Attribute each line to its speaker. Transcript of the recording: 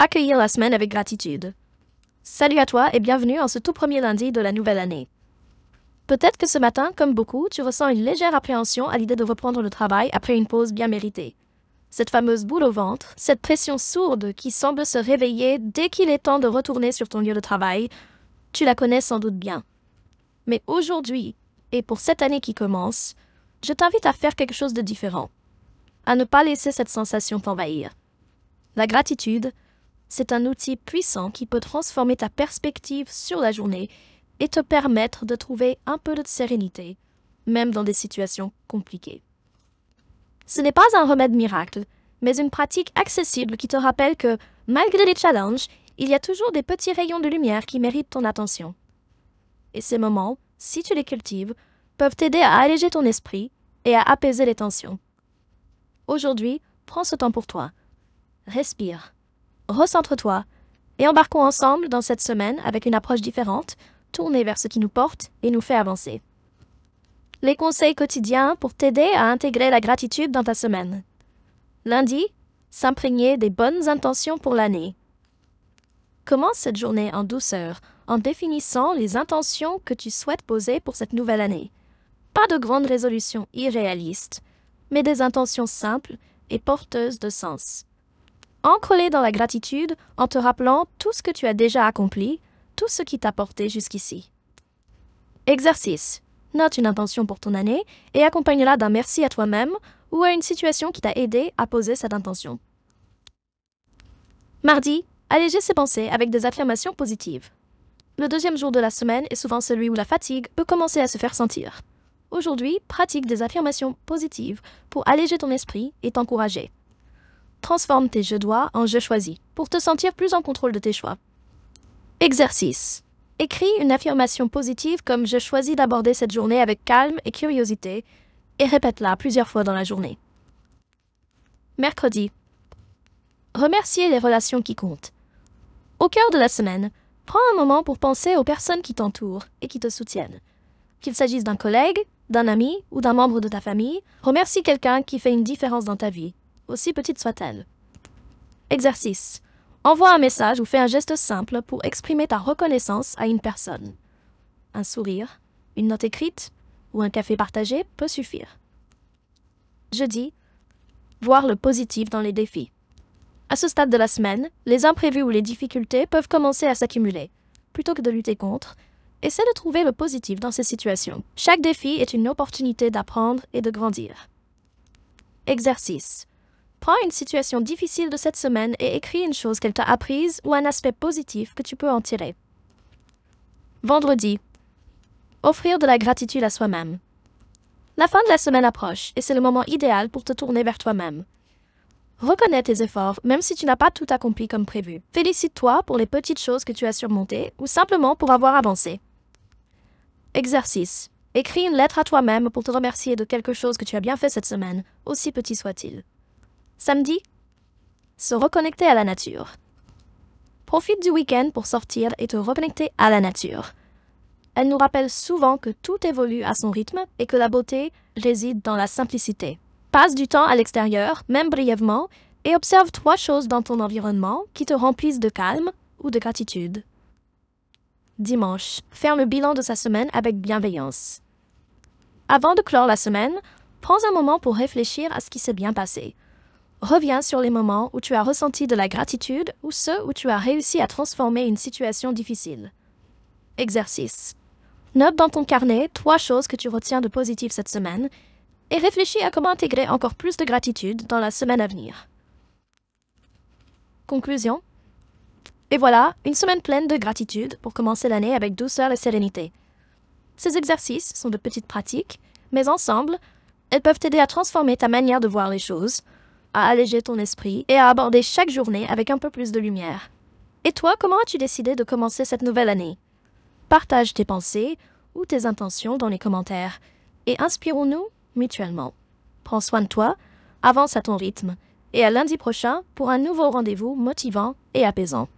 Speaker 1: Accueillir la semaine avec gratitude. Salut à toi et bienvenue en ce tout premier lundi de la nouvelle année. Peut-être que ce matin, comme beaucoup, tu ressens une légère appréhension à l'idée de reprendre le travail après une pause bien méritée. Cette fameuse boule au ventre, cette pression sourde qui semble se réveiller dès qu'il est temps de retourner sur ton lieu de travail, tu la connais sans doute bien. Mais aujourd'hui, et pour cette année qui commence, je t'invite à faire quelque chose de différent, à ne pas laisser cette sensation t'envahir. La gratitude, c'est un outil puissant qui peut transformer ta perspective sur la journée et te permettre de trouver un peu de sérénité, même dans des situations compliquées. Ce n'est pas un remède miracle, mais une pratique accessible qui te rappelle que, malgré les challenges, il y a toujours des petits rayons de lumière qui méritent ton attention. Et ces moments, si tu les cultives, peuvent t'aider à alléger ton esprit et à apaiser les tensions. Aujourd'hui, prends ce temps pour toi. Respire. Recentre-toi et embarquons ensemble dans cette semaine avec une approche différente, tournée vers ce qui nous porte et nous fait avancer. Les conseils quotidiens pour t'aider à intégrer la gratitude dans ta semaine. Lundi, s'imprégner des bonnes intentions pour l'année. Commence cette journée en douceur en définissant les intentions que tu souhaites poser pour cette nouvelle année. Pas de grandes résolutions irréalistes, mais des intentions simples et porteuses de sens. Ancre-les dans la gratitude en te rappelant tout ce que tu as déjà accompli, tout ce qui t'a porté jusqu'ici. Exercice. Note une intention pour ton année et accompagne-la d'un merci à toi-même ou à une situation qui t'a aidé à poser cette intention. Mardi, alléger ses pensées avec des affirmations positives. Le deuxième jour de la semaine est souvent celui où la fatigue peut commencer à se faire sentir. Aujourd'hui, pratique des affirmations positives pour alléger ton esprit et t'encourager. Transforme tes je dois en je choisis pour te sentir plus en contrôle de tes choix. Exercice. Écris une affirmation positive comme je choisis d'aborder cette journée avec calme et curiosité et répète-la plusieurs fois dans la journée. Mercredi. Remercier les relations qui comptent. Au cœur de la semaine, prends un moment pour penser aux personnes qui t'entourent et qui te soutiennent. Qu'il s'agisse d'un collègue, d'un ami ou d'un membre de ta famille, remercie quelqu'un qui fait une différence dans ta vie, aussi petite soit-elle. Exercice. Envoie un message ou fais un geste simple pour exprimer ta reconnaissance à une personne. Un sourire, une note écrite ou un café partagé peut suffire. Jeudi. Voir le positif dans les défis. À ce stade de la semaine, les imprévus ou les difficultés peuvent commencer à s'accumuler. Plutôt que de lutter contre, essaie de trouver le positif dans ces situations. Chaque défi est une opportunité d'apprendre et de grandir. Exercice. Prends une situation difficile de cette semaine et écris une chose qu'elle t'a apprise ou un aspect positif que tu peux en tirer. Vendredi. Offrir de la gratitude à soi-même. La fin de la semaine approche et c'est le moment idéal pour te tourner vers toi-même. Reconnais tes efforts, même si tu n'as pas tout accompli comme prévu. Félicite-toi pour les petites choses que tu as surmontées ou simplement pour avoir avancé. Exercice. Écris une lettre à toi-même pour te remercier de quelque chose que tu as bien fait cette semaine, aussi petit soit-il. Samedi. Se reconnecter à la nature. Profite du week-end pour sortir et te reconnecter à la nature. Elle nous rappelle souvent que tout évolue à son rythme et que la beauté réside dans la simplicité. Passe du temps à l'extérieur, même brièvement, et observe 3 choses dans ton environnement qui te remplissent de calme ou de gratitude. Dimanche, faire le bilan de sa semaine avec bienveillance. Avant de clore la semaine, prends un moment pour réfléchir à ce qui s'est bien passé. Reviens sur les moments où tu as ressenti de la gratitude ou ceux où tu as réussi à transformer une situation difficile. Exercice. Note dans ton carnet 3 choses que tu retiens de positif cette semaine et réfléchis à comment intégrer encore plus de gratitude dans la semaine à venir. Conclusion. Et voilà, une semaine pleine de gratitude pour commencer l'année avec douceur et sérénité. Ces exercices sont de petites pratiques, mais ensemble, elles peuvent t'aider à transformer ta manière de voir les choses, à alléger ton esprit et à aborder chaque journée avec un peu plus de lumière. Et toi, comment as-tu décidé de commencer cette nouvelle année? Partage tes pensées ou tes intentions dans les commentaires et inspirons-nous mutuellement. Prends soin de toi, avance à ton rythme et à lundi prochain pour un nouveau rendez-vous motivant et apaisant.